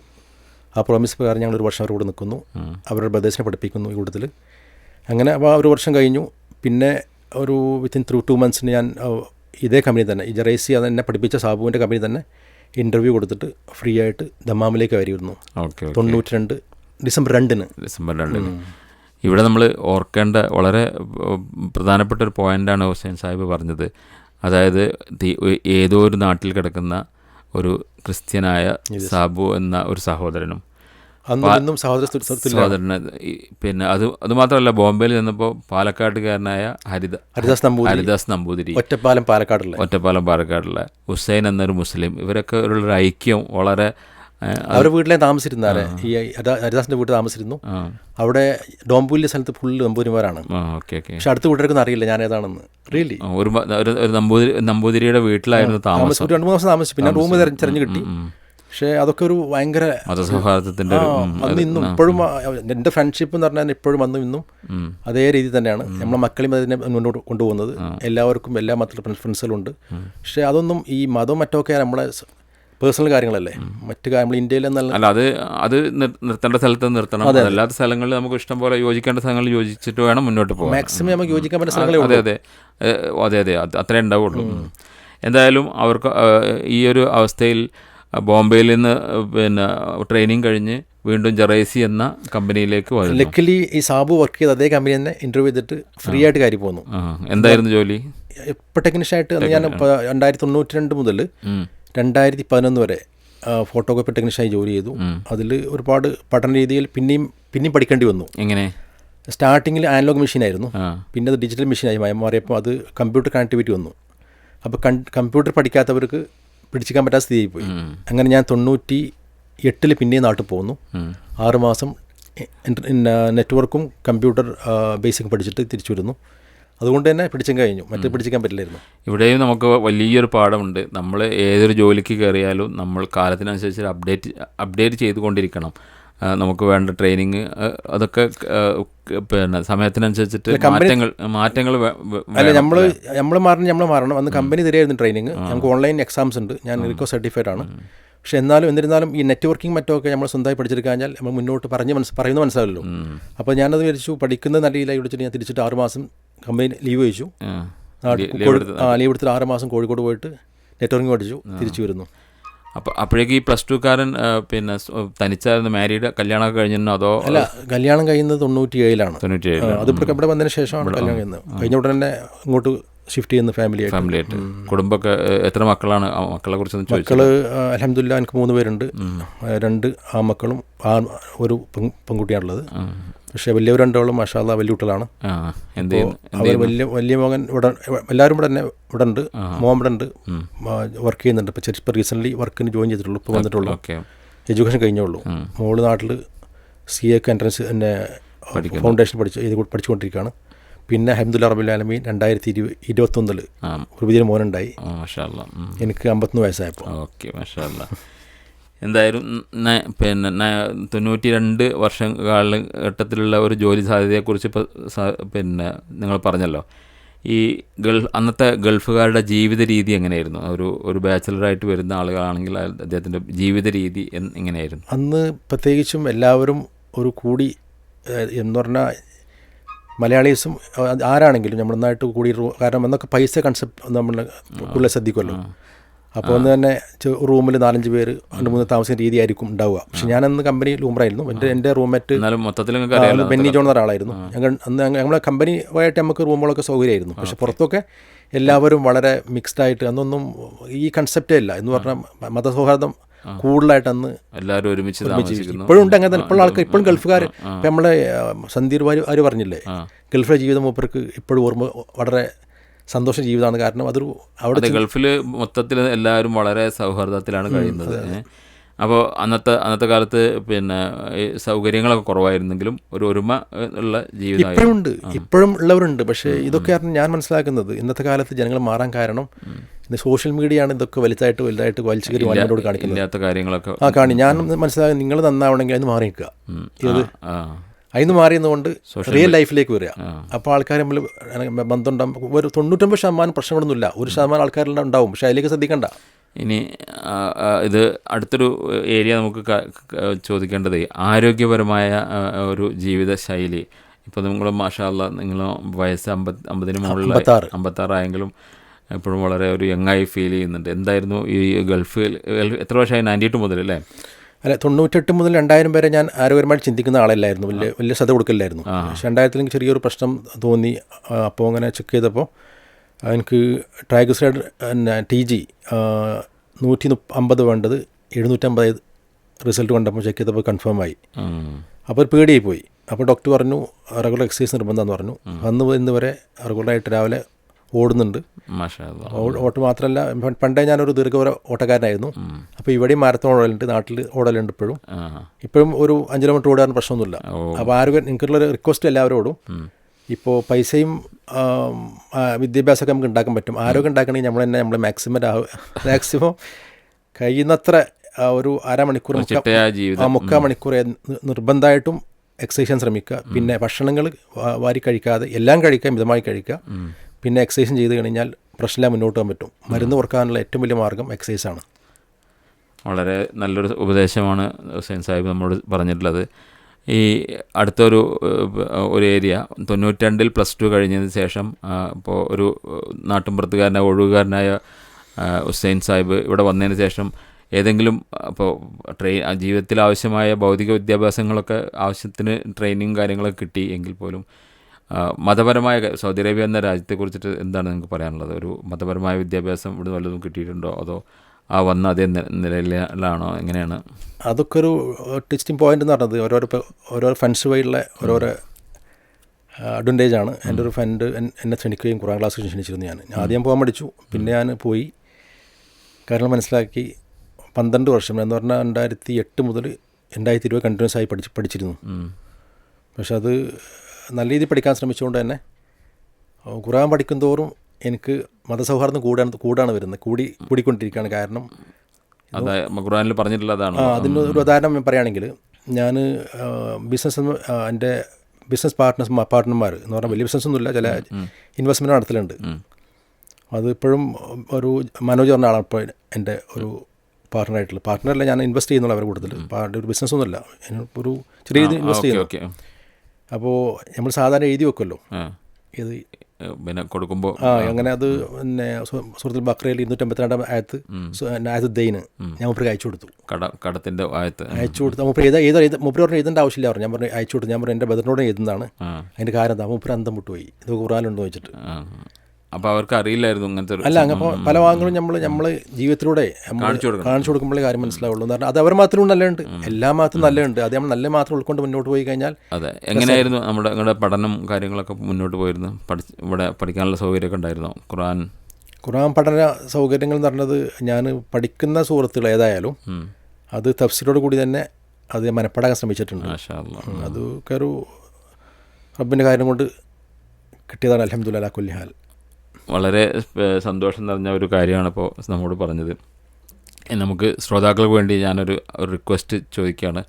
ആ പ്രോമിസ് പ്രകാരം ഞങ്ങൾ 1 വർഷം അവരുടെ കൂടെ നിൽക്കുന്നു, അവരുടെ ബ്രദേഴ്സിനെ പഠിപ്പിക്കുന്നു ഈ കൂട്ടത്തിൽ. അങ്ങനെ അപ്പോൾ 1 വർഷം കഴിഞ്ഞു. പിന്നെ ഒരു വിത്തിൻ 2 months ഞാൻ ഇതേ കമ്പനി തന്നെ, ഈ ജറൈസി അത് എന്നെ പഠിപ്പിച്ച സാബുവിൻ്റെ കമ്പനി തന്നെ ഇൻ്റർവ്യൂ കൊടുത്തിട്ട് ഫ്രീ ആയിട്ട് ദമ്മാമിലേക്ക് വരുന്നു. 92 ഡിസംബർ 2. ഇവിടെ നമ്മൾ ഓർക്കേണ്ട വളരെ പ്രധാനപ്പെട്ട ഒരു പോയിൻ്റാണ് ഹുസൈൻ സാഹിബ് പറഞ്ഞത്. അതായത് ഏതോ ഒരു നാട്ടിൽ കിടക്കുന്ന ഒരു ക്രിസ്ത്യനായ സാബു എന്ന ഒരു സഹോദരനും സഹോദരന്, പിന്നെ അത് മാത്രമല്ല, ബോംബെയിൽ നിന്നപ്പോൾ പാലക്കാട്ടുകാരനായ ഹരിദാസ് നമ്പൂതിരി, ഒറ്റപ്പാലം പാലക്കാടുള്ള ഹുസൈൻ എന്നൊരു മുസ്ലിം, ഇവരൊക്കെ ഒരു ഐക്യം വളരെ. അവരുടെ വീട്ടിലെ താമസിച്ചിരുന്നാണ്, ഈ ഹരിദാസിൻ്റെ വീട്ടിൽ താമസിച്ചിരുന്നു. അവിടെ ഡോംപൂലിൻ്റെ സ്ഥലത്ത് ഫുള്ള് നമ്പൂതിരിമാരാണ്. പക്ഷെ അടുത്ത വീട്ടിലേക്കൊന്നും അറിയില്ല ഞാൻ ഏതാണെന്ന്. റിയലി ഒരു നമ്പൂതിരിയുടെ വീട്ടിലായിരുന്നു താമസം. 2-3 ദിവസം താമസിച്ചു. പിന്നെ റൂം തിരഞ്ഞു കിട്ടി. പക്ഷേ അതൊക്കെ ഒരു ഭയങ്കര മതസൗഹാർദ്ദത്തിൻ്റെ അന്ന് ഇന്നും ഇപ്പോഴും എൻ്റെ ഫ്രണ്ട്ഷിപ്പ് എന്ന് പറഞ്ഞാൽ ഇപ്പോഴും അന്നും ഇന്നും അതേ രീതി തന്നെയാണ്. നമ്മളെ മക്കളെയും അതിനെ മുന്നോട്ട് കൊണ്ടുപോകുന്നത്. എല്ലാവർക്കും എല്ലാ മതത്തിലുള്ള ഫ്രണ്ട്സുകളുണ്ട്. പക്ഷേ അതൊന്നും ഈ മതവും മറ്റൊക്കെ നമ്മളെ പേഴ്സണൽ കാര്യങ്ങളല്ലേ. മറ്റു നമ്മൾ ഇന്ത്യയിൽ അല്ല, അത് നിർത്തേണ്ട സ്ഥലത്ത് നിർത്തണം. അല്ലാത്ത സ്ഥലങ്ങളിൽ നമുക്ക് ഇഷ്ടം പോലെ യോജിക്കേണ്ട സ്ഥലങ്ങളിൽ യോജിച്ചിട്ട് വേണം മുന്നോട്ട് പോകാൻ. മാക്സിമം നമുക്ക് യോജിക്കാൻ പറ്റുന്ന സ്ഥലങ്ങളെ. അതെ അത്രേ ഉണ്ടാവുള്ളൂ. എന്തായാലും അവർക്ക് ഈ ഒരു അവസ്ഥയിൽ ബോംബെയിൽ നിന്ന് പിന്നെ ട്രെയിനിങ് കഴിഞ്ഞ് വീണ്ടും ജറൈസി എന്ന കമ്പനിയിലേക്ക് വന്നു. ലക്കിലി ഈ സാബു വർക്ക് ചെയ്ത് അതേ കമ്പനി തന്നെ ഇൻ്റർവ്യൂ ചെയ്തിട്ട് ഫ്രീ ആയിട്ട് കാര്യം പോന്നു. എന്തായിരുന്നു ജോലി? ഇപ്പോൾ ടെക്നീഷ്യനായിട്ട് ഞാൻ 1992 മുതൽ 2011 വരെ ഫോട്ടോകോപ്പി ടെക്നീഷ്യനായി ജോലി ചെയ്തു. അതിൽ ഒരുപാട് പഠന രീതിയിൽ പിന്നെയും പഠിക്കേണ്ടി വന്നു. എങ്ങനെ? സ്റ്റാർട്ടിങ്ങിൽ ആനലോഗ് മെഷീനായിരുന്നു, പിന്നെ അത് ഡിജിറ്റൽ മെഷീനായി മാറിയപ്പോൾ അത് കമ്പ്യൂട്ടർ കണക്ടിവിറ്റി വന്നു. അപ്പോൾ കമ്പ്യൂട്ടർ പഠിക്കാത്തവർക്ക് പിടിച്ചിക്കാൻ പറ്റാത്ത സ്ഥിതിയായി പോയി. അങ്ങനെ ഞാൻ 98 പിന്നെയും നാട്ടിൽ പോകുന്നു. 6 മാസം നെറ്റ്വർക്കും കമ്പ്യൂട്ടർ ബേസിക് പഠിച്ചിട്ട് തിരിച്ചു വരുന്നു. അതുകൊണ്ട് തന്നെ പിടിച്ചാൻ കഴിഞ്ഞു, മറ്റേ പിടിച്ചിക്കാൻ പറ്റില്ലായിരുന്നു. ഇവിടെയും നമുക്ക് വലിയൊരു പാഠമുണ്ട്. നമ്മൾ ഏതൊരു ജോലിക്ക് കയറിയാലും നമ്മൾ കാലത്തിനനുസരിച്ച് അപ്ഡേറ്റ് ചെയ്തുകൊണ്ടിരിക്കണം. നമുക്ക് വേണ്ട ട്രെയിനിങ് അതൊക്കെ പിന്നെ സമയത്തിനനുസരിച്ചിട്ട് മാറ്റങ്ങൾ അല്ല, നമ്മൾ മാറണം. അന്ന് കമ്പനി തരുമായിരുന്നു ട്രെയിനിങ്. നമുക്ക് ഓൺലൈൻ എക്സാംസ് ഉണ്ട്. ഞാൻ റിക്കോ സർട്ടിഫൈഡ് ആണ്. പക്ഷേ എന്നിരുന്നാലും ഈ നെറ്റ്വർക്കിംഗ് മറ്റൊക്കെ നമ്മൾ സ്വന്തമായി പഠിച്ചെടുക്കാൻ കഴിഞ്ഞാൽ നമ്മൾ മുന്നോട്ട് പറയുന്നത് മനസ്സിലാവില്ലല്ലോ. അപ്പോൾ ഞാനത് വിചാരിച്ചു പഠിക്കുന്ന നല്ല രീതിയിലായി വിളിച്ചിട്ട് ഞാൻ തിരിച്ചിട്ട് 6 മാസം കമ്പനി ലീവ് ചോദിച്ചു. ലീവ് എടുത്തിട്ട് 6 മാസം കോഴിക്കോട് പോയിട്ട് നെറ്റ്വർക്കിംഗ് പഠിച്ചു, തിരിച്ചു വരുന്നു. അപ്പോൾ അപ്പോഴേക്ക് ഈ +2 കാരൻ പിന്നെ തനിച്ചായിരുന്നു, മാരീഡ്, കല്യാണമൊക്കെ കഴിഞ്ഞിരുന്നോ? അതോ? അല്ല, കല്യാണം കഴിയുന്നത് 97 അതിപ്പോൾ ഇവിടെ വന്നതിന് ശേഷമാണ് കല്യാണം കഴിയുന്നത്. കഴിഞ്ഞ ഉടനെ തന്നെ ഇങ്ങോട്ട് ഷിഫ്റ്റ് ചെയ്യുന്ന ഫാമിലിയായിട്ട്. കുടുംബമൊക്കെ എത്ര മക്കളാണ്? മക്കളെ കുറിച്ച് മക്കൾ അൽഹംദുലില്ലാ എനിക്ക് 3 പേരുണ്ട്. 2 ആൺമക്കളും ഒരു പെൺകുട്ടിയാണുള്ളത്. പക്ഷേ വലിയവർ 2 മാഷാ അല്ലാഹ് വലിയ കുട്ടികളാണ്. അവർ വലിയ മകൻ ഇവിടെ, എല്ലാവരും ഇവിടെ ഉണ്ട്. മോൻ ഇവിടെ ഉണ്ട്, വർക്ക് ചെയ്യുന്നുണ്ട്. ഇപ്പോൾ റീസെൻ്റ്ലി വർക്കിന് ജോയിൻ ചെയ്തിട്ടുള്ളൂ, ഇപ്പോൾ വന്നിട്ടുള്ളൂ. എഡ്യൂക്കേഷൻ കഴിഞ്ഞുള്ളൂ. മോള് നാട്ടിൽ CA എൻട്രൻസ് പിന്നെ ഫൗണ്ടേഷൻ പഠിച്ചുകൊണ്ടിരിക്കുകയാണ്. പിന്നെ അൽഹംദുലില്ലാ റബ്ബിൽ ആലമീൻ 2021 ഒരു പുതിയ മോനുണ്ടായി. എനിക്ക് 51 വയസ്സായപ്പോൾ. ഓക്കെ, മാഷാ അല്ലാഹ്. എന്തായാലും പിന്നെ 92 വർഷം കാലഘട്ടത്തിലുള്ള ഒരു ജോലി സാധ്യതയെക്കുറിച്ച് ഇപ്പോൾ പിന്നെ നിങ്ങൾ പറഞ്ഞല്ലോ. ഈ അന്നത്തെ ഗൾഫുകാരുടെ ജീവിത രീതി എങ്ങനെയായിരുന്നു? ഒരു ബാച്ചിലറായിട്ട് വരുന്ന ആളുകളാണെങ്കിൽ അദ്ദേഹത്തിൻ്റെ ജീവിത രീതി എങ്ങനെയായിരുന്നു? അന്ന് പ്രത്യേകിച്ചും എല്ലാവരും ഒരു കൂടി എന്ന് പറഞ്ഞാൽ മലയാളീസും ആരാണെങ്കിലും നമ്മൾ നന്നായിട്ട് കൂടി, കാരണം എന്നൊക്കെ പൈസ കൺസെപ്റ്റ് നമ്മൾ കൂടുതൽ ശ്രദ്ധിക്കുമല്ലോ. അപ്പോൾ ഒന്ന് തന്നെ റൂമിൽ 4-5 പേര് 2-3 താമസിക്കുന്ന രീതിയായിരിക്കും ഉണ്ടാവുക. പക്ഷെ ഞാനന്ന് കമ്പനി ലൂമറായിരുന്നു. എൻ്റെ റൂംമേറ്റ് ബെന്നി ജോൺ എന്ന ഒരാളായിരുന്നു. അന്ന് നമ്മളെ കമ്പനിയായിട്ട് നമുക്ക് റൂമുകളൊക്കെ സൗകര്യമായിരുന്നു. പക്ഷെ പുറത്തൊക്കെ എല്ലാവരും വളരെ മിക്സ്ഡായിട്ട്, അന്നൊന്നും ഈ കൺസെപ്റ്റേ ഇല്ല എന്ന് പറഞ്ഞാൽ മതസൗഹാർദ്ദം കൂടുതലായിട്ട് അന്ന് എല്ലാവരും ഒരുമിച്ച് ഇപ്പോഴും ഉണ്ട്. അങ്ങനെ തന്നെ ഇപ്പോഴും ആൾക്കാർ ഇപ്പോഴും ഗൾഫുകാർ ഇപ്പം നമ്മളെ സന്ദീർ ആര് പറഞ്ഞില്ലേ, ഗൾഫിലെ ജീവിതം മൂപ്പർക്ക് ഇപ്പോഴും ഓർമ്മ വളരെ സന്തോഷ ജീവിതമാണ്. കാരണം അതൊരു അവിടെ ഗൾഫിൽ മൊത്തത്തിൽ എല്ലാവരും വളരെ സൗഹാർദ്ദത്തിലാണ് കഴിയുന്നത്. അപ്പോൾ അന്നത്തെ കാലത്ത് പിന്നെ സൗകര്യങ്ങളൊക്കെ കുറവായിരുന്നെങ്കിലും ഒരു ഒരുമ ഉള്ള ജീവിതം ഇപ്പോഴും ഉണ്ട്, ഇപ്പോഴും ഉള്ളവരുണ്ട്. പക്ഷേ ഇതൊക്കെയാണ് ഞാൻ മനസ്സിലാക്കുന്നത് ഇന്നത്തെ കാലത്ത് ജനങ്ങൾ മാറാൻ കാരണം ഇന്ന് സോഷ്യൽ മീഡിയയാണ് ഇതൊക്കെ വലുതായിട്ട് വലിച്ചു കയറി വാനോട് കാണിക്കുന്നത് കാര്യങ്ങളൊക്കെ കാണി. ഞാൻ മനസ്സിലാക്കുന്നത് നിങ്ങൾ നന്നാവണമെങ്കിൽ അതിന് മാറി നിൽക്കുക. ഇത് അതിന് മാറിയെന്നുകൊണ്ട് റിയൽ ലൈഫിലേക്ക് വരിക. അപ്പോൾ ആൾക്കാർ തമ്മിൽ ബന്ധം ഉണ്ടാകും. ഒരു 99% പ്രശ്നങ്ങളൊന്നുമില്ല, 1% ആൾക്കാരെല്ലാം ഉണ്ടാവും. പക്ഷേ അതിലേക്ക് ശ്രദ്ധിക്കണ്ട. ഇനി ഇത് അടുത്തൊരു ഏരിയ നമുക്ക് ചോദിക്കേണ്ടത് ആരോഗ്യപരമായ ഒരു ജീവിത ശൈലി. ഇപ്പോൾ നിങ്ങൾ മാഷാ അല്ലാ നിങ്ങൾ വയസ്സ് 50 മുകളിൽ 56 ആയെങ്കിലും എപ്പോഴും വളരെ ഒരു യങ്ങായി ഫീൽ ചെയ്യുന്നുണ്ട്. എന്തായിരുന്നു ഈ ഗൾഫിൽ എത്ര വർഷമായി? 92 മുതൽ അല്ലേ? അല്ല, 98 മുതൽ 2000 വരെ ഞാൻ ആരോഗ്യപരമായിട്ട് ചിന്തിക്കുന്ന ആളല്ലായിരുന്നു. വലിയ ശ്രദ്ധ കൊടുക്കില്ലായിരുന്നു. പക്ഷേ 2000 എനിക്ക് ചെറിയൊരു പ്രശ്നം തോന്നി. അപ്പോൾ അങ്ങനെ ചെക്ക് ചെയ്തപ്പോൾ എനിക്ക് ട്രൈഗ്ലിസറൈഡ് TG 150 വേണ്ടത് 750 റിസൾട്ട് കണ്ടപ്പോൾ ചെക്ക് ചെയ്തപ്പോൾ കൺഫേം ആയി. അപ്പോൾ ഒരു പേടിയായി പോയി. അപ്പോൾ ഡോക്ടർ പറഞ്ഞു റെഗുലർ എക്സസൈസ് നിർബന്ധമെന്ന് പറഞ്ഞു. അന്ന് ഇന്ന് വരെ റെഗുലറായിട്ട് രാവിലെ ഓടുന്നുണ്ട്. ഓട്ട് മാത്രമല്ല, പണ്ടേ ഞാനൊരു ദീർഘദൂര ഓട്ടക്കാരനായിരുന്നു. അപ്പോൾ ഇവിടെയും മാരത്തോൺ ഓടലുണ്ട്, നാട്ടിൽ ഓടലുണ്ട്. ഇപ്പോഴും ഒരു 5 കിലോമീറ്റർ ഓടാൻ പ്രശ്നമൊന്നുമില്ല. അപ്പോൾ ആരോഗ്യം എനിക്കുള്ളൊരു റിക്വസ്റ്റ് എല്ലാവരോടും, ഇപ്പോൾ പൈസയും വിദ്യാഭ്യാസമൊക്കെ നമുക്ക് ഉണ്ടാക്കാൻ പറ്റും. ആരോഗ്യം ഉണ്ടാക്കണമെങ്കിൽ നമ്മൾ മാക്സിമം കഴിയുന്നത്ര ഒരു അരമണിക്കൂർ 3/4 മണിക്കൂർ നിർബന്ധമായിട്ടും എക്സസൈസ് ചെയ്യാൻ ശ്രമിക്കുക. പിന്നെ ഭക്ഷണങ്ങൾ വാരി കഴിക്കാതെ എല്ലാം കഴിക്കുക, മിതമായി കഴിക്കുക. പിന്നെ എക്സസൈസും ചെയ്ത് കഴിഞ്ഞാൽ പ്രശ്നമില്ല, മുന്നോട്ട് പോകാൻ പറ്റും. മരുന്ന് കുറക്കാനുള്ള ഏറ്റവും വലിയ മാർഗ്ഗം എക്സസൈസാണ്. വളരെ നല്ലൊരു ഉപദേശമാണ് ഹുസൈൻ സാഹിബ് നമ്മളോട് പറഞ്ഞിട്ടുള്ളത്. ഈ അടുത്തൊരു ഏരിയ 92 +2 കഴിഞ്ഞതിന് ശേഷം ഇപ്പോൾ ഒരു നാട്ടിൻപുറത്തുകാരനായ ഒഴുകുകാരനായ ഹുസൈൻ സാഹിബ് ഇവിടെ വന്നതിന് ശേഷം ഏതെങ്കിലും ഇപ്പോൾ ജീവിതത്തിൽ ആവശ്യമായ ഭൗതിക വിദ്യാഭ്യാസങ്ങളൊക്കെ ആവശ്യത്തിന് ട്രെയിനിങ് കാര്യങ്ങളൊക്കെ കിട്ടി എങ്കിൽ പോലും മതപരമായ സൗദി അറേബ്യ എന്ന രാജ്യത്തെക്കുറിച്ചിട്ട് എന്താണ് നിങ്ങൾക്ക് പറയാനുള്ളത്? ഒരു മതപരമായ വിദ്യാഭ്യാസം ഇവിടെ വല്ലതും കിട്ടിയിട്ടുണ്ടോ? അതോ വന്ന അതേ നിലയിലാണോ? എങ്ങനെയാണ്? അതൊക്കെ ഒരു ടെസ്റ്റിംഗ് പോയിന്റ് എന്ന് പറഞ്ഞത് ഓരോ ഫണ്ട്സ് വഴിയുള്ള ഓരോരോ അഡ്വാൻറ്റേജാണ്. എൻ്റെ ഒരു ഫ്രണ്ട് എന്നെ ക്ഷണിക്കുകയും ഖുർആൻ ക്ലാസ് ക്ഷണിച്ചിരുന്നു. ഞാൻ ആദ്യം പോകാൻ പഠിച്ചു. പിന്നെ ഞാൻ പോയി കാര്യങ്ങൾ മനസ്സിലാക്കി. 12 വർഷം എന്ന് പറഞ്ഞാൽ 2008 മുതൽ 2020 കണ്ടിന്യൂസ് ആയി പഠിച്ചിരുന്നു. പക്ഷെ അത് നല്ല രീതിയിൽ പഠിക്കാൻ ശ്രമിച്ചുകൊണ്ട് തന്നെ ഖുർആൻ പഠിക്കും തോറും എനിക്ക് മതസൗഹാർദ്ദം കൂടാണ് വരുന്നത്, കൂടിക്കൊണ്ടിരിക്കുകയാണ്. കാരണം ഖുർആനിൽ പറഞ്ഞിട്ടുള്ളതാണ്. അതിന് ഒരു ഉദാഹരണം പറയുകയാണെങ്കിൽ, ഞാൻ എൻ്റെ ബിസിനസ് പാർട്ട്ണർമാർ എന്ന് പറഞ്ഞാൽ വലിയ ബിസിനസ്സൊന്നുമില്ല, ചില ഇൻവെസ്റ്റ്മെൻറ്റ് നടത്തലുണ്ട്. അത് ഇപ്പോഴും ഒരു മനോജ് പറഞ്ഞ ആളാണ് ഇപ്പോൾ എൻ്റെ ഒരു പാർട്ട്ണറല്ല, ഞാൻ ഇൻവെസ്റ്റ് ചെയ്യുന്നുള്ള അവരുടെ കൂടുതൽ ഒരു ബിസിനസ്സൊന്നുമില്ല, ഒരു ചെറിയ രീതി ഇൻവെസ്റ്റ് ചെയ്യുന്നു. അപ്പോൾ നമ്മൾ സാധാരണ എഴുതി വെക്കുമല്ലോ ഇത് പിന്നെ കൊടുക്കുമ്പോൾ അങ്ങനെ. അത് പിന്നെ സൂറത്തുൽ ബഖറയിൽ 252 ആയത്ത് ദൈന് ഞാൻ മുപ്പർക്ക് അയച്ചു കൊടുത്തു. കടത്തിൻ്റെ അയച്ചു കൊടുത്തു. മുപ്പര് പറഞ്ഞ് എഴുതേണ്ട ആവശ്യമില്ല പറഞ്ഞു. ഞാൻ പറഞ്ഞു അയച്ചു കൊടുത്തു. ഞാൻ പറഞ്ഞു എൻ്റെ ബദറിനോട് എഴുതുന്നതാണ്, അതിൻ്റെ കാരണം എന്താ? മുപ്പര് അന്തം വിട്ടുപോയി, ഇത് ഖുർആനിലുണ്ടോ വെച്ചിട്ട്. അപ്പോൾ അവർക്ക് അറിയില്ലായിരുന്നു ഇങ്ങനത്തെ അല്ല. അപ്പോൾ പല ഭാഗങ്ങളും നമ്മൾ ജീവിതത്തിലൂടെ കാണിച്ചു കൊടുക്കുമ്പോഴേ കാര്യം മനസ്സിലാവുള്ളൂ. എന്ന് പറഞ്ഞാൽ അത് അവർ മാത്രം നല്ലതുണ്ട്, എല്ലാ മാത്രം നല്ലതുണ്ട്. അത് നമ്മൾ നല്ല മാത്രം ഉൾക്കൊണ്ട് മുന്നോട്ട് പോയി കഴിഞ്ഞാൽ. അതെ. എങ്ങനെയായിരുന്നു നിങ്ങളുടെ പഠനം കാര്യങ്ങളൊക്കെ മുന്നോട്ട് പോയിരുന്നു? ഇവിടെ പഠിക്കാനുള്ള സൗകര്യമൊക്കെ ഉണ്ടായിരുന്നോ? ഖുർആൻ പഠന സൗകര്യങ്ങൾ എന്ന് പറഞ്ഞത്, ഞാൻ പഠിക്കുന്ന സൂറത്തുകൾ ഏതായാലും അത് തഫ്സീറോട് കൂടി തന്നെ അത് മനപ്പാടാക്കാൻ ശ്രമിച്ചിട്ടുണ്ട്. അതൊക്കെ ഒരു റബ്ബിൻ്റെ കാര്യം കൊണ്ട് കിട്ടിയതാണ്. അൽഹംദുലില്ലാഹ് അലാ കുല്ലി ഹാൽ. വളരെ സന്തോഷം നിറഞ്ഞ ഒരു കാര്യമാണ് ഇപ്പോൾ നമ്മോട് പറഞ്ഞത്. നമുക്ക് ശ്രോതാക്കൾക്ക് വേണ്ടി ഞാനൊരു റിക്വസ്റ്റ് ചോദിക്കുകയാണ്.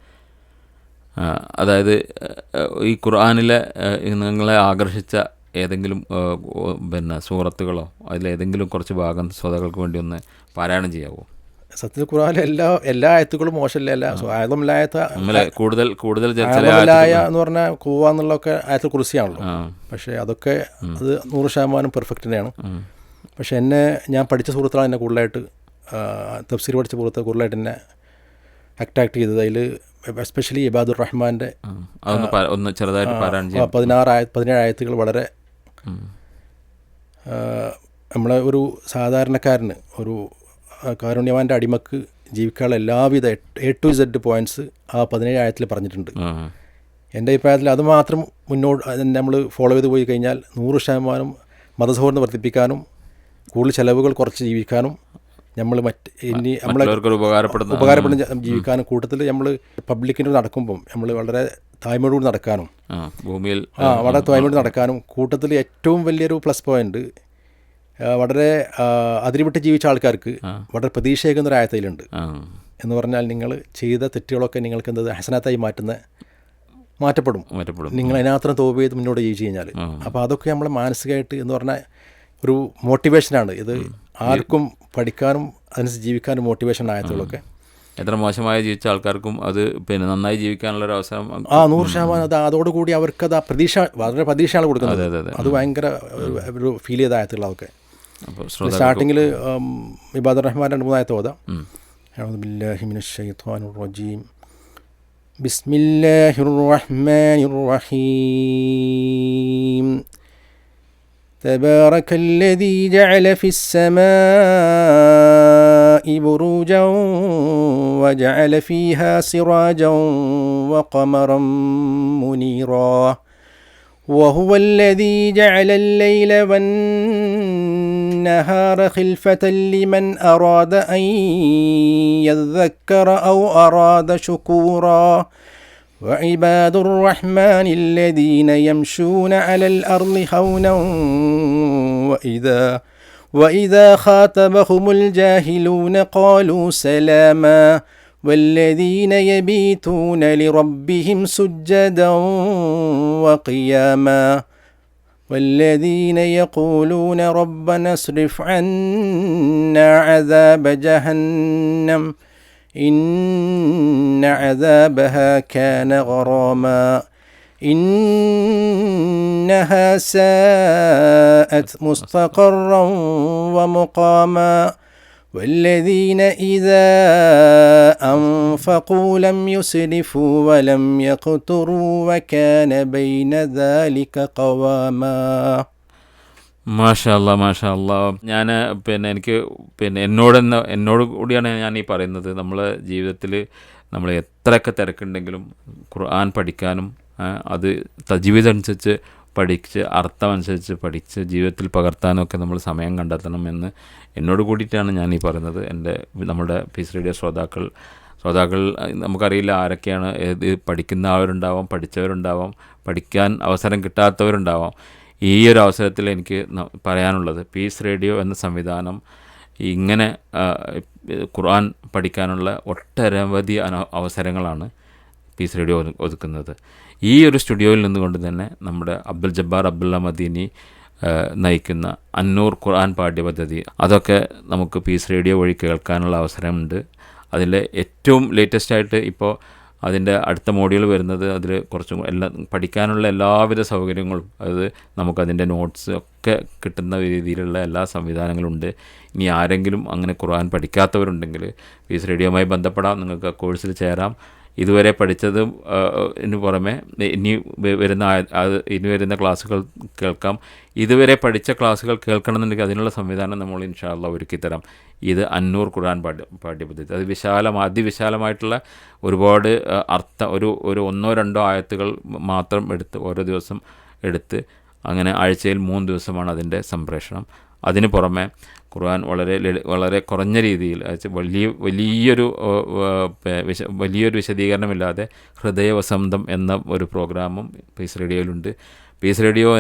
അതായത് ഈ ഖുർആനിലെ നിങ്ങളെ ആകർഷിച്ച ഏതെങ്കിലും പിന്നെ സൂറത്തുകളോ അതിലേതെങ്കിലും കുറച്ച് ഭാഗം ശ്രോതാക്കൾക്ക് വേണ്ടി ഒന്ന് പാരായണം ചെയ്യാവോ? സത്യത്തിൽ ഖുർആനിലെ എല്ലാ ആയത്തുകളും മോശമല്ല. കൂടുതൽ എന്ന് പറഞ്ഞാൽ കൂവ എന്നുള്ളതൊക്കെ ആയത്തുൽ കുർസിയാണല്ലോ. പക്ഷേ അതൊക്കെ അത് 100% പെർഫെക്റ്റ് തന്നെയാണ്. പക്ഷേ ഞാൻ പഠിച്ച സുഹൃത്തുക്കളാണ് എന്നെ കൂടുതലായിട്ട് തഫ്സീർ പഠിച്ച പുറത്ത് കൂടുതലായിട്ട് എന്നെ അട്രാക്ട് ചെയ്തത്. അതിൽ എസ്പെഷ്യലി ഇബാദുർ റഹ്മാൻ്റെ ഒന്ന് ചെറുതായിട്ട് 17 ആയത്തുകൾ വളരെ നമ്മളെ ഒരു സാധാരണക്കാരന്, ഒരു കാരുണ്യവാൻ്റെ അടിമക്ക് ജീവിക്കാനുള്ള എല്ലാവിധ A to Z പോയിൻറ്റ്സ് ആ 17 ആയത്തിൽ പറഞ്ഞിട്ടുണ്ട്. എൻ്റെ അഭിപ്രായത്തിൽ അത് മാത്രം മുന്നോട്ട് നമ്മൾ ഫോളോ ചെയ്ത് പോയി കഴിഞ്ഞാൽ 100% മതസൗഹാർദ്ദം വർദ്ധിപ്പിക്കാനും കൂടുതൽ ചിലവുകൾ കുറച്ച് ജീവിക്കാനും നമ്മൾ ഇനി നമ്മളെ ഉപകാരപ്പെടുന്ന ജീവിക്കാനും കൂട്ടത്തിൽ നമ്മൾ പബ്ലിക്കിൻ്റെ നടക്കുമ്പം നമ്മൾ വളരെ തായ്മയോടുകൂടി നടക്കാനും ഭൂമിയിൽ വളരെ തായ്മയോട് നടക്കാനും കൂട്ടത്തിൽ ഏറ്റവും വലിയൊരു പ്ലസ് പോയിൻ്റ് വളരെ അതിരിവിട്ട് ജീവിച്ച ആൾക്കാർക്ക് വളരെ പ്രതീക്ഷയേക്കുന്ന ഒരു ആയത്തയിലുണ്ട്. എന്ന് പറഞ്ഞാൽ നിങ്ങൾ ചെയ്ത തെറ്റുകളൊക്കെ നിങ്ങൾക്ക് എന്തത് ഹസനത്തായി മാറ്റപ്പെടും. നിങ്ങൾ അതിനകത്ത് തോപ് ചെയ്ത് മുന്നോട്ട് ജീവിച്ചു കഴിഞ്ഞാൽ. അപ്പോൾ അതൊക്കെ നമ്മളെ മാനസികമായിട്ട് എന്ന് പറഞ്ഞാൽ ഒരു മോട്ടിവേഷനാണ്. ഇത് ആർക്കും പഠിക്കാനും അതിനനുസരിച്ച് ജീവിക്കാനും മോട്ടിവേഷൻ ആയത്തുകളൊക്കെ. എത്ര മോശമായി ജീവിച്ച ആൾക്കാർക്കും അത് പിന്നെ നന്നായി ജീവിക്കാനുള്ളൊരു അവസരം 100% അത് അതോടുകൂടി അവർക്കത് ആ പ്രതീക്ഷ വളരെ പ്രതീക്ഷയാണ് കൊടുക്കുന്നത്. അത് ഭയങ്കര ഒരു ഫീൽ ചെയ്ത ആയത്തുകളൊക്കെ. സ്റ്റാർട്ടിങ്ങിൽ ഇബാദുർ റഹ്മാൻ 2-3 ആയത്ത് ഓതാം. അഊദു ബില്ലാഹി മിനശ് ശൈത്വാനിർ റജീം. ബിസ്മില്ലാഹിർ റഹ്മാനിർ റഹീം. تبارك الذي جعل في السماء بروجا وجعل فيها سراجا وقمرا منيرا وهو الذي جعل الليل والنهار خلفة لمن أراد أن يذكر أو أراد شكورا وعباد الرحمن الذين يمشون على الأرض هونا وإذا خاطبهم الجاهلون قالوا سلاما والذين يبيتون لربهم سجدا وقياما والذين يقولون ربنا اصرف عنا عذاب جهنم إن عذابها كان غراما إنها ساءت مستقرا ومقاما والذين إذا أنفقوا لم يسرفوا ولم يقتروا وكان بين ذلك قواما. മാഷാ അല്ലാ. ഞാൻ എനിക്ക് എന്നോട് കൂടിയാണ് ഞാൻ ഈ പറയുന്നത്. നമ്മളെ ജീവിതത്തിൽ നമ്മൾ എത്രയൊക്കെ തിരക്കുണ്ടെങ്കിലും ഖുർആൻ പഠിക്കാനും അത് തജ്വീദ് അനുസരിച്ച് പഠിച്ച് അർത്ഥമനുസരിച്ച് പഠിച്ച് ജീവിതത്തിൽ പകർത്താനൊക്കെ നമ്മൾ സമയം കണ്ടെത്തണമെന്ന് എന്നോട് കൂടിയിട്ടാണ് ഞാൻ ഈ പറയുന്നത്. നമ്മുടെ പീസ് റേഡിയോ ശ്രോതാക്കൾ നമുക്കറിയില്ല ആരൊക്കെയാണ്. പഠിക്കുന്നവരുണ്ടാവാം, പഠിച്ചവരുണ്ടാവാം, പഠിക്കാൻ അവസരം കിട്ടാത്തവരുണ്ടാവാം. ഈ ഒരു അവസരത്തിൽ എനിക്ക് പറയാനുള്ളത്, പീസ് റേഡിയോ എന്ന സംവിധാനം ഇങ്ങനെ ഖുർആൻ പഠിക്കാനുള്ള ഒട്ടനവധി അവസരങ്ങളാണ് പീസ് റേഡിയോ ഒതുക്കുന്നത്. ഈ ഒരു സ്റ്റുഡിയോയിൽ നിന്നുകൊണ്ട് തന്നെ നമ്മുടെ അബ്ദുൽ ജബ്ബാർ അബ്ദുള്ള മദീനി നയിക്കുന്ന അന്നൂർ ഖുർആൻ പാഠ്യപദ്ധതി അതൊക്കെ നമുക്ക് പീസ് റേഡിയോ വഴി കേൾക്കാനുള്ള അവസരമുണ്ട്. അതിൽ ഏറ്റവും ലേറ്റസ്റ്റായിട്ട് ഇപ്പോൾ അതിൻ്റെ അടുത്ത മോഡ്യൂൾ വരുന്നത് അതിൽ കുറച്ചും പഠിക്കാനുള്ള എല്ലാവിധ സൗകര്യങ്ങളും, അത് നമുക്കതിൻ്റെ നോട്ട്സ് ഒക്കെ കിട്ടുന്ന രീതിയിലുള്ള എല്ലാ സംവിധാനങ്ങളുണ്ട്. ഇനി ആരെങ്കിലും അങ്ങനെ ഖുർആൻ പഠിക്കാത്തവരുണ്ടെങ്കിൽ പീസ് റേഡിയോയുമായി ബന്ധപ്പെടാം, നിങ്ങൾക്ക് കോഴ്സിൽ ചേരാം. ഇതുവരെ പഠിച്ചതും പുറമെ ഇനി വരുന്ന ക്ലാസ്സുകൾ കേൾക്കാം. ഇതുവരെ പഠിച്ച ക്ലാസ്സുകൾ കേൾക്കണമെന്നുണ്ടെങ്കിൽ അതിനുള്ള സംവിധാനം നമ്മൾ ഇൻഷാ അല്ലാഹ് ഒരുക്കിത്തരാം. ഇത് അന്നൂർ ഖുർആൻ പാഠ്യപദ്ധതി. അത് അതിവിശാലമായിട്ടുള്ള ഒരുപാട് ഒരു 1-2 ആയത്തുകൾ മാത്രം എടുത്ത് ഓരോ ദിവസം എടുത്ത് അങ്ങനെ ആഴ്ചയിൽ 3 ദിവസമാണ് അതിൻ്റെ സംപ്രേഷണം. അതിന് പുറമെ ഖുർആൻ വളരെ കുറഞ്ഞ രീതിയിൽ വലിയൊരു വിശദീകരണമില്ലാതെ ഹൃദയവസന്തം എന്ന ഒരു പ്രോഗ്രാമും പീസ് റേഡിയോയിലുണ്ട്. പീസ് റേഡിയോ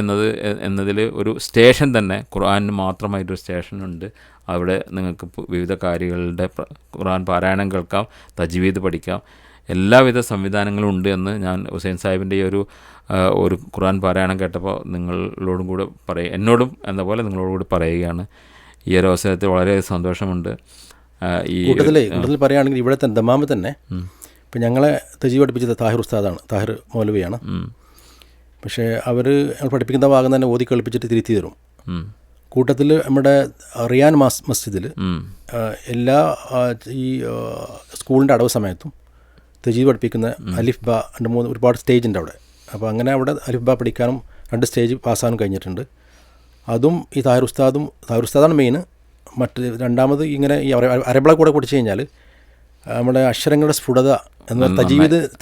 എന്നതിൽ ഒരു സ്റ്റേഷൻ തന്നെ, ഖുർആനിന് മാത്രമായിട്ടൊരു സ്റ്റേഷനുണ്ട്. അവിടെ നിങ്ങൾക്ക് വിവിധ കാര്യങ്ങളുടെ ഖുർആൻ പാരായണം കേൾക്കാം, തജ്വീദ് പഠിക്കാം, എല്ലാവിധ സംവിധാനങ്ങളും ഉണ്ട് എന്ന് ഞാൻ ഹുസൈൻ സാഹിബിൻ്റെ ഈ ഒരു ഖുർആൻ പാരായണം കേട്ടപ്പോൾ നിങ്ങളോടും കൂടെ എന്നോടും എന്ന പോലെ നിങ്ങളോടും കൂടി പറയുകയാണ്. ഈ ഒരു അവസരത്തിൽ വളരെ സന്തോഷമുണ്ട്. ഈ കൂടുതൽ പറയുകയാണെങ്കിൽ ഇവിടുത്തെ ദമാമിൽ തന്നെ ഇപ്പം ഞങ്ങളെ തജ്വീദ് പഠിപ്പിച്ചത് താഹിർ ഉസ്താദാണ്, താഹിർ മൗലവിയാണ്. പക്ഷേ ഞങ്ങൾ പഠിപ്പിക്കുന്ന ഭാഗം തന്നെ ഓതി കളിപ്പിച്ചിട്ട് തിരുത്തി തരും. കൂട്ടത്തിൽ നമ്മുടെ റിയാൻ മസ്ജിദിൽ എല്ലാ ഈ സ്കൂളിൻ്റെ അടവ് സമയത്തും തജീദ് പഠിപ്പിക്കുന്ന അലിഫ് ബ 2-3 ഒരുപാട് സ്റ്റേജ് ഉണ്ട് അവിടെ. അപ്പോൾ അങ്ങനെ അവിടെ അലിഫ് ബ പഠിക്കാനും 2 സ്റ്റേജ് പാസ്സാകാനും കഴിഞ്ഞിട്ടുണ്ട്. അതും ഈ താഹിർ ഉസ്താദാണ് മെയിൻ. മറ്റ് രണ്ടാമത് ഇങ്ങനെ ഈ അരബള കൂടെ പഠിച്ചു കഴിഞ്ഞാൽ നമ്മുടെ അക്ഷരങ്ങളുടെ സ്ഫുടത എന്ന്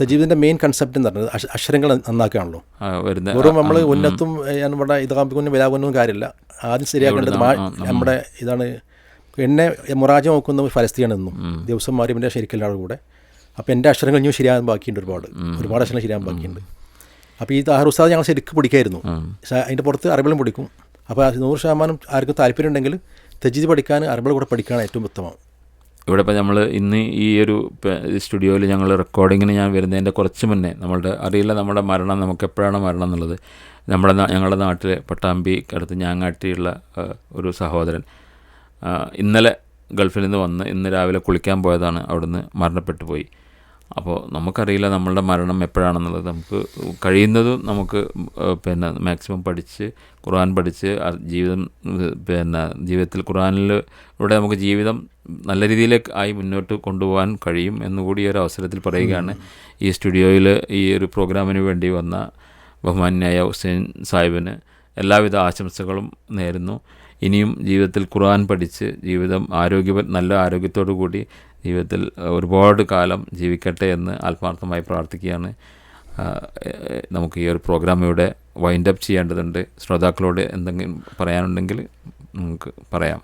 തജീദിൻ്റെ മെയിൻ കൺസെപ്റ്റ് എന്ന് പറഞ്ഞത് അക്ഷരങ്ങൾ നന്നാക്കുകയാണല്ലോ. വെറും നമ്മൾ ഉന്നത്തും നമ്മുടെ ഇതാകുമ്പോൾ വരാകുന്നതും കാര്യമില്ല. ആദ്യം ശരിയാക്കേണ്ടത് നമ്മുടെ ഇതാണ്. എന്നെ മുറാജ നോക്കുന്ന ഫലസ്തീനാണ് എന്നും ദിവസം മാറി എൻ്റെ ശരിക്കല്ലാതെ കൂടെ. അപ്പോൾ എൻ്റെ അക്ഷരങ്ങൾ ഇനിയും ശരിയാകാൻ ബാക്കിയുണ്ട്, ഒരുപാട് അക്ഷരങ്ങൾ ശരിയാകാൻ ബാക്കിയുണ്ട്. അപ്പോൾ ഈ താഹിർ ഉസ്താദ് ഞങ്ങൾ ശരിക്കും പിടിക്കായിരുന്നു. അതിൻ്റെ പുറത്ത് അറബിളും പിടിക്കും. അപ്പോൾ 100% ആർക്കും താല്പര്യം ഉണ്ടെങ്കിൽ തജീദ് പഠിക്കാൻ അറബിൾ കൂടെ പഠിക്കുകയാണ് ഏറ്റവും ഉത്തമം. ഇവിടെ ഇപ്പോൾ നമ്മൾ ഇന്ന് ഈ ഒരു സ്റ്റുഡിയോയിൽ ഞങ്ങൾ റെക്കോർഡിങ്ങിന് ഞാൻ വരുന്നതിൻ്റെ കുറച്ച് മുന്നേ നമ്മുടെ മരണം നമുക്ക് എപ്പോഴാണ് മരണം എന്നുള്ളത്. ഞങ്ങളുടെ നാട്ടിൽ പട്ടാമ്പി അടുത്ത് ഞാങ്ങാട്ടിയുള്ള ഒരു സഹോദരൻ ഇന്നലെ ഗൾഫിൽ നിന്ന് വന്ന് ഇന്ന് രാവിലെ കുളിക്കാൻ പോയതാണ്, അവിടുന്ന് മരണപ്പെട്ടു പോയി. അപ്പോൾ നമുക്കറിയില്ല നമ്മളുടെ മരണം എപ്പോഴാണെന്നുള്ളത്. നമുക്ക് കഴിയുന്നതും നമുക്ക് മാക്സിമം പഠിച്ച് ഖുർആൻ പഠിച്ച് ജീവിതത്തിൽ ഖുർആനിലൂടെ നമുക്ക് ജീവിതം നല്ല രീതിയിലേക്ക് ആയി മുന്നോട്ട് കൊണ്ടുപോകാൻ കഴിയും എന്നുകൂടി ഈ ഒരു അവസരത്തിൽ പറയുകയാണ്. ഈ സ്റ്റുഡിയോയിൽ ഈ ഒരു പ്രോഗ്രാമിന് വേണ്ടി വന്ന ബഹുമാന്യായ ഹുസൈൻ സാഹിബിന് എല്ലാവിധ ആശംസകളും നേരുന്നു. ഇനിയും ജീവിതത്തിൽ ഖുർആൻ പഠിച്ച് ജീവിതം നല്ല ആരോഗ്യത്തോടു കൂടി ജീവിതത്തിൽ ഒരുപാട് കാലം ജീവിക്കട്ടെ എന്ന് ആത്മാർത്ഥമായി പ്രാർത്ഥിക്കുകയാണ്. നമുക്ക് ഈ ഒരു പ്രോഗ്രാം ഇവിടെ വൈൻഡ് അപ്പ് ചെയ്യേണ്ടതുണ്ട്. ശ്രോതാക്കളോട് എന്തെങ്കിലും പറയാനുണ്ടെങ്കിൽ നമുക്ക് പറയാം.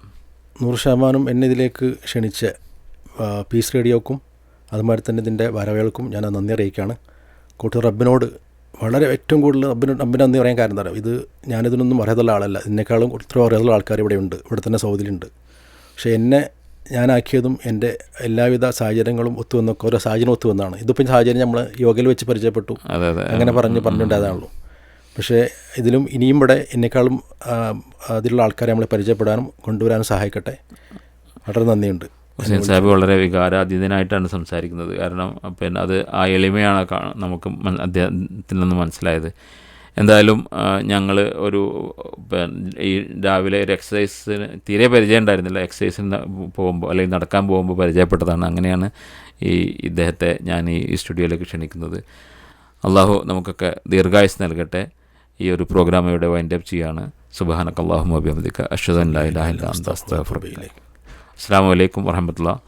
100% എന്നെ ഇതിലേക്ക് ക്ഷണിച്ച പീസ് റേഡിയോക്കും അതുമാതിരി തന്നെ ഇതിൻ്റെ വരവേൽക്കും ഞാൻ നന്ദി അറിയിക്കുകയാണ്. കൂട്ടർ റബ്ബിനോട് വളരെ ഏറ്റവും കൂടുതൽ റബ്ബിന് നന്ദി പറയാൻ കാരണം എന്താ, ഇത് ഞാനിതിനൊന്നും അറിയാതുള്ള ആളല്ല. ഇതിനേക്കാളും ഒത്തിരി അറിയാതുള്ള ആൾക്കാർ ഇവിടെ തന്നെ സൗദിയിലുണ്ട്. പക്ഷേ എന്നെ ഞാനാക്കിയതും എൻ്റെ എല്ലാവിധ സാഹചര്യങ്ങളും ഒത്തുവന്നൊക്കെ ഓരോ സാഹചര്യം ഒത്തുവന്നാണ്. ഇതിപ്പം സാഹചര്യം നമ്മൾ യോഗയിൽ വെച്ച് പരിചയപ്പെട്ടു, അങ്ങനെ പറഞ്ഞിട്ടുണ്ടായതാണല്ലോ. പക്ഷേ ഇതിലും ഇനിയും ഇവിടെ എന്നെക്കാളും അതിലുള്ള ആൾക്കാരെ നമ്മൾ പരിചയപ്പെടാനും കൊണ്ടുവരാനും സഹായിക്കട്ടെ. വളരെ നന്ദിയുണ്ട്. ഹുസൈൻ സാഹിബ് വളരെ വികാരാധീനനായിട്ടാണ് സംസാരിക്കുന്നത്. കാരണം അത് ആ എളിമയാണ് നമുക്ക് അദ്ദേഹത്തിൽ നിന്ന് മനസ്സിലായത്. എന്തായാലും ഞങ്ങൾ ഈ രാവിലെ ഒരു എക്സസൈസിന് തീരെ പരിചയം ഉണ്ടായിരുന്നില്ല. എക്സസൈസിന് പോകുമ്പോൾ അല്ലെങ്കിൽ നടക്കാൻ പോകുമ്പോൾ പരിചയപ്പെട്ടതാണ്. അങ്ങനെയാണ് ഇദ്ദേഹത്തെ ഞാൻ ഈ സ്റ്റുഡിയോയിലേക്ക് ക്ഷണിക്കുന്നത്. അള്ളാഹു നമുക്കൊക്കെ ദീർഘായുസ് നൽകട്ടെ. ഈ ഒരു പ്രോഗ്രാം ഇവിടെ വൈൻഡ് അപ്പ് ചെയ്യാണ്. സുബ്ഹാനക അല്ലാഹുമ്മ വബിഹംദിക അശ്ഹദു അൻ ലാ ഇലാഹ ഇല്ല അൻത അസ്തഗ്ഫിറുക. അസ്സലാമു അലൈക്കും വറഹ്മത്തുള്ളാഹി.